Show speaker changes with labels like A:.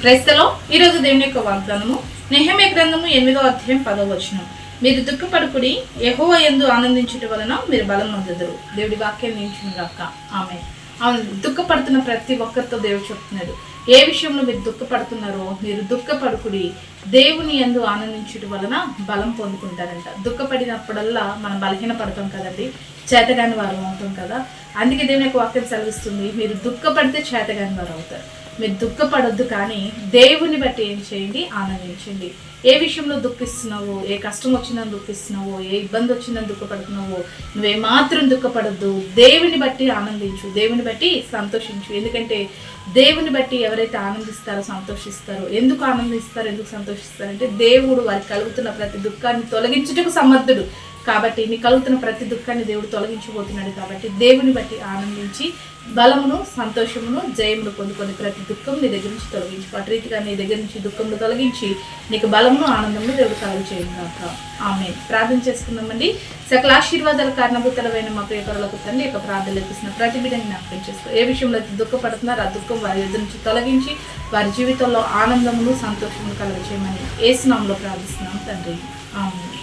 A: క్రైస్తలో ఈరోజు దేవుని యొక్క వాగ్దానము నెహెమ్యా గ్రంథము 8వ అధ్యాయం 10వ వచనం. మీరు దుఃఖపడుకుడి, యెహోవా యందు ఆనందించుట వలన మీరు బలం పొందుదురు. దేవుడి వాక్యం నిలిచిన గాక. ఆమేన్. అవును, దుఃఖపడుతున్న ప్రతి ఒక్కరితో దేవుడు చెప్తున్నాడు, ఏ విషయంలో మీరు దుఃఖపడుతున్నారో మీరు దుఃఖపడుకుడి, దేవుని యందు ఆనందించుట వలన బలం పొందుకుంటారంట. దుఃఖపడినప్పుడల్లా మనం బలహీన పడతాం కదండి, చేతగాని వారు అవుతాం కదా. అందుకే దేవుని యొక్క వాక్యం సెలవిస్తుంది, మీరు దుఃఖపడితే చేతగాని వారు అవుతారు. మీరు దుఃఖపడొద్దు, కానీ దేవుని బట్టి ఏం చేయండి, ఆనందించండి. ఏ విషయంలో దుఃఖిస్తున్నావో, ఏ కష్టం వచ్చిందని దుఃఖిస్తున్నావో, ఏ ఇబ్బంది వచ్చిందని దుఃఖపడుతున్నావో, నువ్వేమాత్రం దుఃఖపడొద్దు. దేవుని బట్టి ఆనందించు, దేవుని బట్టి సంతోషించు. ఎందుకంటే దేవుని బట్టి ఎవరైతే ఆనందిస్తారో సంతోషిస్తారో. ఎందుకు ఆనందిస్తారో, ఎందుకు సంతోషిస్తారంటే దేవుడు వారికి కలుగుతున్న ప్రతి దుఃఖాన్ని తొలగించుటకు సమర్థుడు. కాబట్టి నీ కలుగుతున్న ప్రతి దుఃఖాన్ని దేవుడు తొలగించబోతున్నాడు. కాబట్టి దేవుని బట్టి ఆనందించి బలమును, సంతోషమును, జయమును పొందుకొని ప్రతి దుఃఖం నీ దగ్గర నుంచి తొలగించు. అటు రీతిగా నీ దగ్గర నుంచి దుఃఖమును తొలగించి నీకు బలమును, ఆనందమును దేవుడు కలుగు చేయగాక. ఆమేన్. ప్రార్థన చేసుకుందామండి. సకల ఆశీర్వాదాల కారణభూతులైన మా ప్రియకరులకు తండ్రి యొక్క ప్రార్థనలు ఎత్తిస్తున్న ప్రతి బిడ్డని జ్ఞాపకం చేసుకో. ఏ విషయంలో అయితే దుఃఖపడుతున్నారో ఆ దుఃఖం వారి ఎదురు నుంచి తొలగించి వారి జీవితంలో ఆనందమును, సంతోషమును కలుగు చేయమని యేసు నామములో ప్రార్థిస్తున్నాం తండ్రి. ఆమేన్.